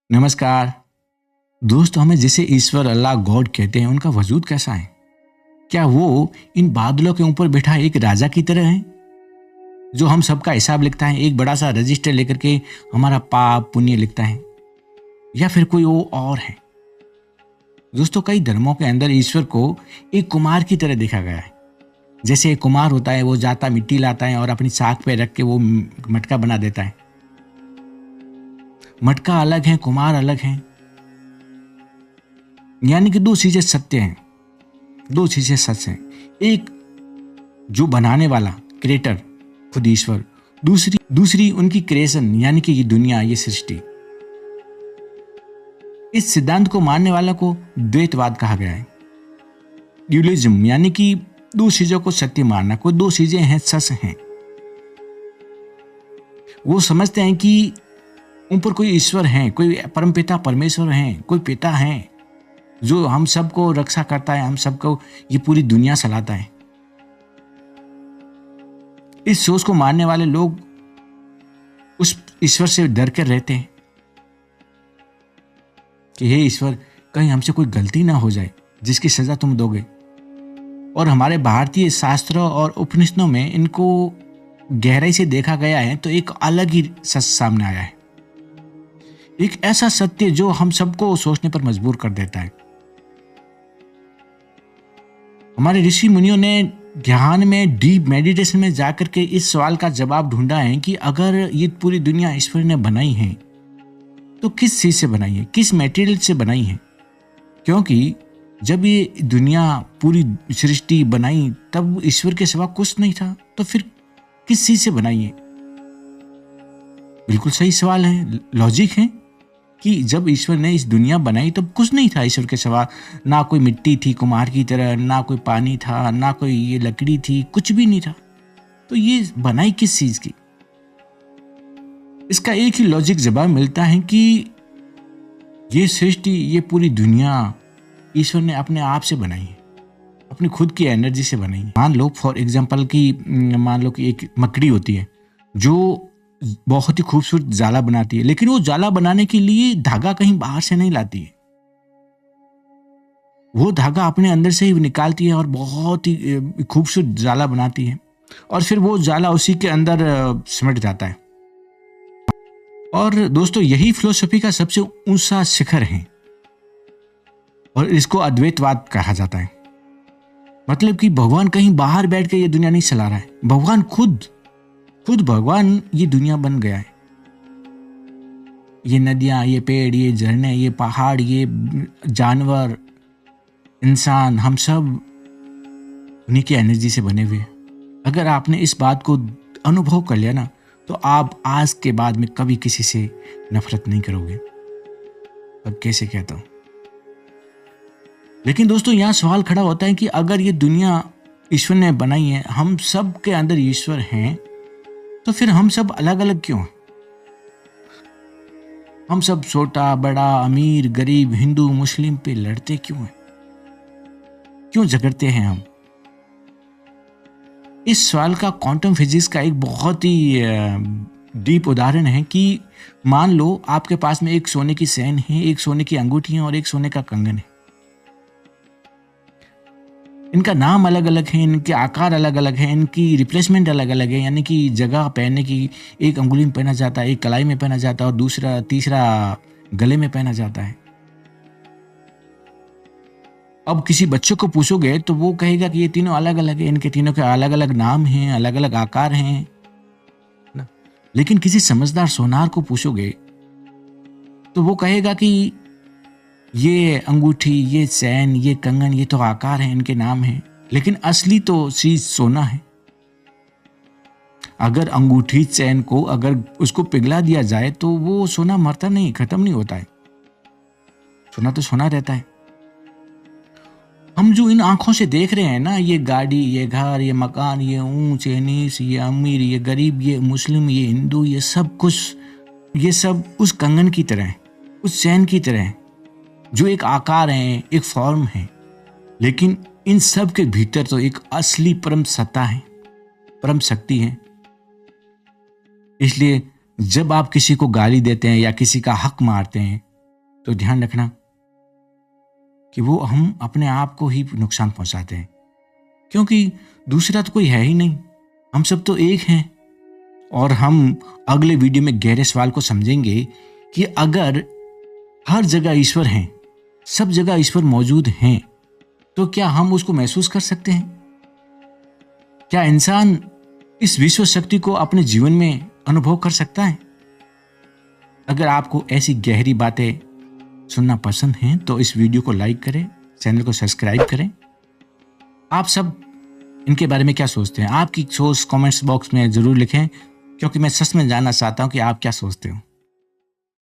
नमस्कार दोस्तों, हमें जिसे ईश्वर अल्लाह गॉड कहते हैं उनका वजूद कैसा है? क्या वो इन बादलों के ऊपर बैठा एक राजा की तरह है जो हम सबका हिसाब लिखता है, एक बड़ा सा रजिस्टर लेकर के हमारा पाप पुण्य लिखता है, या फिर कोई वो और है? दोस्तों, कई धर्मों के अंदर ईश्वर को एक कुम्हार की तरह देखा गया है। जैसे एक कुम्हार होता है, वो जाता मिट्टी लाता है और अपनी साख पे रख के वो मटका बना देता है। मटका अलग है, कुम्हार अलग है, यानी कि दो चीजें सत्य हैं, दो चीजें सच हैं। एक जो बनाने वाला क्रिएटर खुद ईश्वर, दूसरी उनकी क्रिएशन यानी कि ये दुनिया, ये सृष्टि। इस सिद्धांत को मानने वाला को द्वैतवाद कहा गया है। ड्यूलिज्म यानी कि दो चीजों को सत्य मानना, कोई दो चीजें हैं, सच हैं। वो समझते हैं कि ऊपर कोई ईश्वर है, कोई परमपिता परमेश्वर है, कोई पिता है जो हम सबको रक्षा करता है, हम सबको ये पूरी दुनिया चलाता है। इस सोच को मानने वाले लोग उस ईश्वर से डर कर रहते हैं कि हे ईश्वर, कहीं हमसे कोई गलती ना हो जाए जिसकी सजा तुम दोगे। और हमारे भारतीय शास्त्रों और उपनिषदों में इनको गहराई से देखा गया है तो एक अलग ही सच सामने आया है, एक ऐसा सत्य जो हम सबको सोचने पर मजबूर कर देता है। हमारे ऋषि मुनियों ने ध्यान में, डीप मेडिटेशन में जाकर के इस सवाल का जवाब ढूंढा है कि अगर ये पूरी दुनिया ईश्वर ने बनाई है तो किस चीज से बनाई है, किस मटेरियल से बनाई है? क्योंकि जब ये दुनिया पूरी सृष्टि बनाई तब ईश्वर के सिवा कुछ नहीं था, तो फिर किस चीज से बनाई है? बिल्कुल सही सवाल है, लॉजिक है कि जब ईश्वर ने इस दुनिया बनाई तब कुछ नहीं था ईश्वर के सिवा। ना कोई मिट्टी थी कुम्हार की तरह, ना कोई पानी था, ना कोई ये लकड़ी थी, कुछ भी नहीं था। तो ये बनाई किस चीज की? इसका एक ही लॉजिक जवाब मिलता है कि ये सृष्टि, ये पूरी दुनिया ईश्वर ने अपने आप से बनाई है, अपनी खुद की एनर्जी से बनाई है। मान लो फॉर एग्जाम्पल मान लो कि एक मकड़ी होती है जो बहुत ही खूबसूरत जाला बनाती है, लेकिन वो जाला बनाने के लिए धागा कहीं बाहर से नहीं लाती है। वो धागा अपने अंदर से ही निकालती है और बहुत ही खूबसूरत जाला बनाती है, और फिर वो जाला उसी के अंदर सिमट जाता है। और दोस्तों, यही फिलोसफी का सबसे ऊंचा शिखर है और इसको अद्वैतवाद कहा जाता है। मतलब कि भगवान कहीं बाहर बैठ के ये दुनिया नहीं चला रहा है, भगवान खुद भगवान ये दुनिया बन गया है। ये नदियां, ये पेड़, ये झरने, ये पहाड़, ये जानवर, इंसान, हम सब उन्हीं की एनर्जी से बने हुए हैं। अगर आपने इस बात को अनुभव कर लिया ना, तो आप आज के बाद में कभी किसी से नफरत नहीं करोगे। अब कैसे कहता हूं, लेकिन दोस्तों यहां सवाल खड़ा होता है कि अगर ये दुनिया ईश्वर ने बनाई है, हम सब के अंदर ईश्वर हैं, तो फिर हम सब अलग अलग क्यों हैं? हम सब छोटा बड़ा, अमीर गरीब, हिंदू मुस्लिम पे लड़ते क्यों हैं? क्यों झगड़ते हैं हम? इस सवाल का क्वांटम फिजिक्स का एक बहुत ही डीप उदाहरण है कि मान लो आपके पास में एक सोने की चैन है, एक सोने की अंगूठी है और एक सोने का कंगन है। इनका नाम अलग अलग है, इनके आकार अलग अलग है, इनकी रिप्लेसमेंट अलग अलग है, यानी कि जगह पहनने की, एक अंगुली में पहना जाता है, एक कलाई में पहना जाता है और तीसरा गले में पहना जाता है। अब किसी बच्चे को पूछोगे तो वो कहेगा कि ये तीनों अलग अलग है, इनके तीनों के अलग अलग नाम हैं, अलग अलग आकार हैं ना। लेकिन किसी समझदार सोनार को पूछोगे तो वो कहेगा कि ये अंगूठी, ये चैन, ये कंगन, ये तो आकार है, इनके नाम हैं, लेकिन असली तो चीज सोना है। अगर अंगूठी, चैन को अगर उसको पिघला दिया जाए तो वो सोना मरता नहीं, खत्म नहीं होता है, सोना तो सोना रहता है। हम जो इन आंखों से देख रहे हैं ना, ये गाड़ी, ये घर, ये मकान, ये ऊंच, ये नीच, ये अमीर, ये गरीब, ये मुस्लिम, ये हिंदू, ये सब कुछ, ये सब उस कंगन की तरह है, उस चैन की तरह है, जो एक आकार है, एक फॉर्म है। लेकिन इन सब के भीतर तो एक असली परम सत्ता है, परम शक्ति है। इसलिए जब आप किसी को गाली देते हैं या किसी का हक मारते हैं तो ध्यान रखना कि वो हम अपने आप को ही नुकसान पहुंचाते हैं, क्योंकि दूसरा तो कोई है ही नहीं, हम सब तो एक हैं। और हम अगले वीडियो में गहरे सवाल को समझेंगे कि अगर हर जगह ईश्वर हैं, सब जगह ईश्वर मौजूद हैं, तो क्या हम उसको महसूस कर सकते हैं? क्या इंसान इस विश्व शक्ति को अपने जीवन में अनुभव कर सकता है? अगर आपको ऐसी गहरी बातें सुनना पसंद है तो इस वीडियो को लाइक करें, चैनल को सब्सक्राइब करें। आप सब इनके बारे में क्या सोचते हैं? आपकी सोच कमेंट्स बॉक्स में जरूर लिखें, क्योंकि मैं सच में जानना चाहता हूं कि आप क्या सोचते हो।